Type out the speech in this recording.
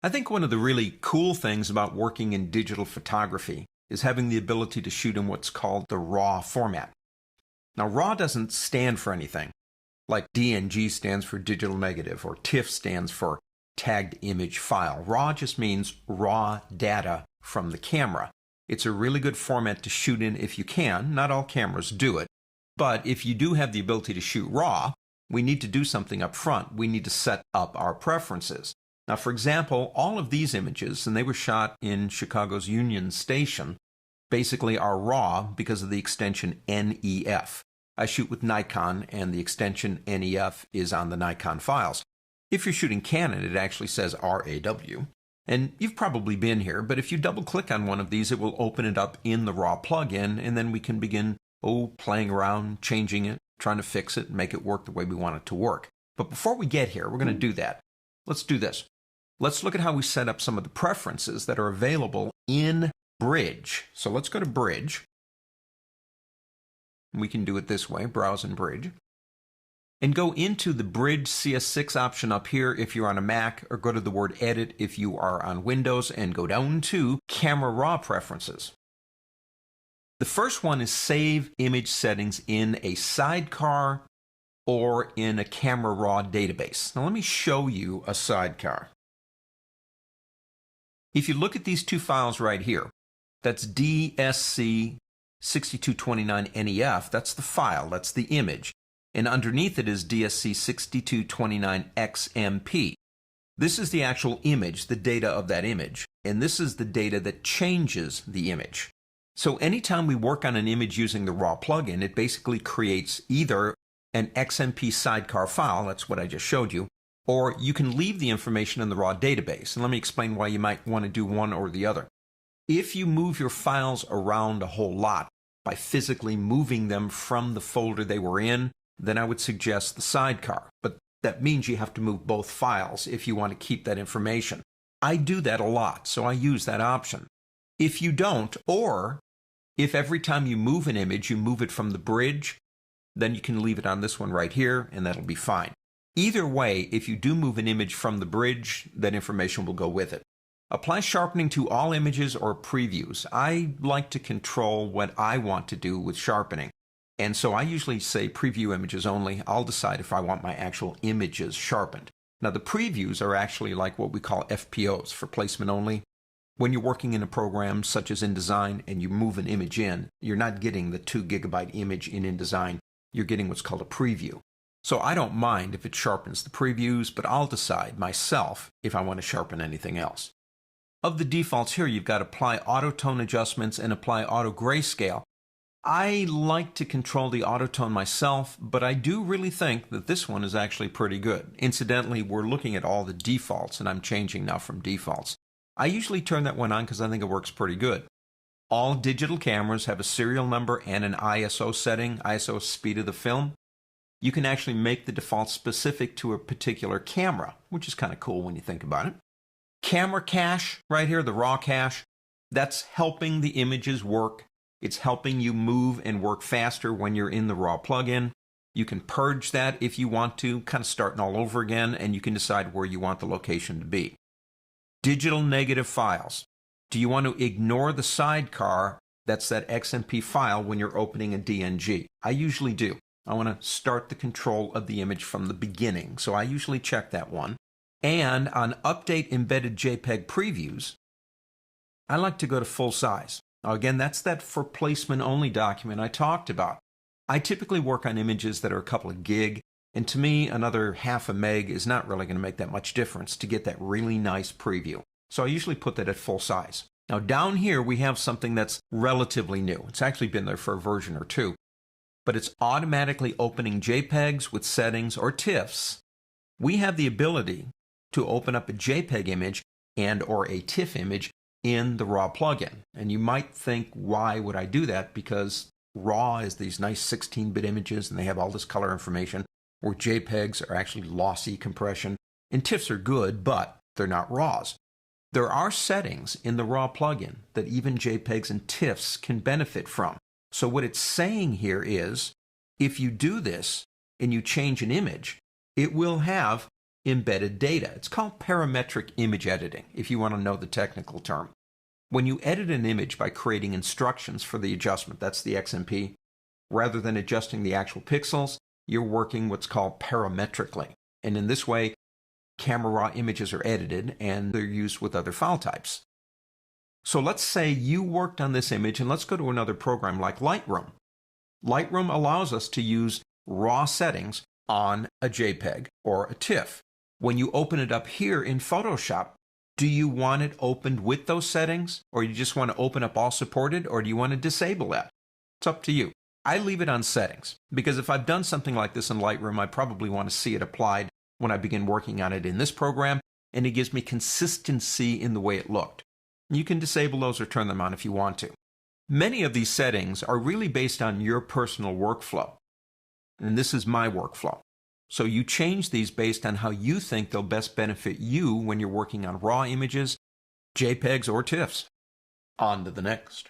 I think one of the really cool things about working in digital photography is having the ability to shoot in what's called the RAW format. Now, RAW doesn't stand for anything, like DNG stands for digital negative or TIFF stands for tagged image file. RAW just means raw data from the camera. It's a really good format to shoot in if you can. Not all cameras do it, but if you do have the ability to shoot RAW, we need to do something up front. We need to set up our preferences. Now, for example, all of these images, and they were shot in Chicago's Union Station, basically are RAW because of the extension NEF. I shoot with Nikon, and the extension NEF is on the Nikon files. If you're shooting Canon, it actually says RAW. And you've probably been here, but if you double-click on one of these, it will open it up in the RAW plugin, and then we can begin, playing around, changing it, trying to fix it, and make it work the way we want it to work. But before we get here, we're going to do that. Let's do this. Let's look at how we set up some of the preferences that are available in Bridge. So let's go to Bridge. We can do it this way, browse in Bridge. And go into the Bridge CS6 option up here if you're on a Mac, or go to the word Edit if you are on Windows, and go down to Camera RAW Preferences. The first one is Save Image Settings in a Sidecar or in a Camera RAW database. Now let me show you a sidecar. If you look at these two files right here, that's DSC6229NEF, that's the file, that's the image. And underneath it is DSC6229XMP. This is the actual image, the data of that image, and this is the data that changes the image. So anytime we work on an image using the RAW plugin, it basically creates either an XMP sidecar file, that's what I just showed you, or you can leave the information in the RAW database. And let me explain why you might want to do one or the other. If you move your files around a whole lot by physically moving them from the folder they were in, then I would suggest the sidecar. But that means you have to move both files if you want to keep that information. I do that a lot, so I use that option. If you don't, or if every time you move an image, you move it from the Bridge, then you can leave it on this one right here, and that'll be fine. Either way, if you do move an image from the Bridge, that information will go with it. Apply sharpening to all images or previews. I like to control what I want to do with sharpening. And so I usually say preview images only. I'll decide if I want my actual images sharpened. Now the previews are actually like what we call FPOs, for placement only. When you're working in a program such as InDesign and you move an image in, you're not getting the 2 GB image in InDesign. You're getting what's called a preview. So I don't mind if it sharpens the previews, but I'll decide myself if I want to sharpen anything else. Of the defaults here, you've got Apply Auto Tone Adjustments and Apply Auto Grayscale. I like to control the autotone myself, but I do really think that this one is actually pretty good. Incidentally, we're looking at all the defaults, and I'm changing now from defaults. I usually turn that one on because I think it works pretty good. All digital cameras have a serial number and an ISO setting, ISO speed of the film. You can actually make the default specific to a particular camera, which is kind of cool when you think about it. Camera cache, right here, the raw cache, that's helping the images work. It's helping you move and work faster when you're in the RAW plugin. You can purge that if you want to, kind of starting all over again, and you can decide where you want the location to be. Digital negative files. Do you want to ignore the sidecar, that's that XMP file, when you're opening a DNG? I usually do. I want to start the control of the image from the beginning, so I usually check that one. And on Update Embedded JPEG Previews, I like to go to full size. Now again, that's that for placement only document I talked about. I typically work on images that are a couple of gig, and to me, another half a meg is not really going to make that much difference to get that really nice preview. So I usually put that at full size. Now down here, we have something that's relatively new. It's actually been there for a version or two, but it's automatically opening JPEGs with settings or TIFFs. We have the ability to open up a JPEG image and or a TIFF image in the RAW plugin. And you might think, why would I do that? Because RAW is these nice 16-bit images and they have all this color information, where JPEGs are actually lossy compression. And TIFFs are good, but they're not RAWs. There are settings in the RAW plugin that even JPEGs and TIFFs can benefit from. So what it's saying here is, if you do this and you change an image, it will have embedded data. It's called parametric image editing, if you want to know the technical term. When you edit an image by creating instructions for the adjustment, that's the XMP, rather than adjusting the actual pixels, you're working what's called parametrically. And in this way, camera raw images are edited and they're used with other file types. So let's say you worked on this image, and let's go to another program like Lightroom. Lightroom allows us to use raw settings on a JPEG or a TIFF. When you open it up here in Photoshop, do you want it opened with those settings, or you just want to open up all supported, or do you want to disable that? It's up to you. I leave it on settings because if I've done something like this in Lightroom, I probably want to see it applied when I begin working on it in this program, and it gives me consistency in the way it looked. You can disable those or turn them on if you want to. Many of these settings are really based on your personal workflow, and this is my workflow. So you change these based on how you think they'll best benefit you when you're working on raw images, JPEGs, or TIFFs. On to the next.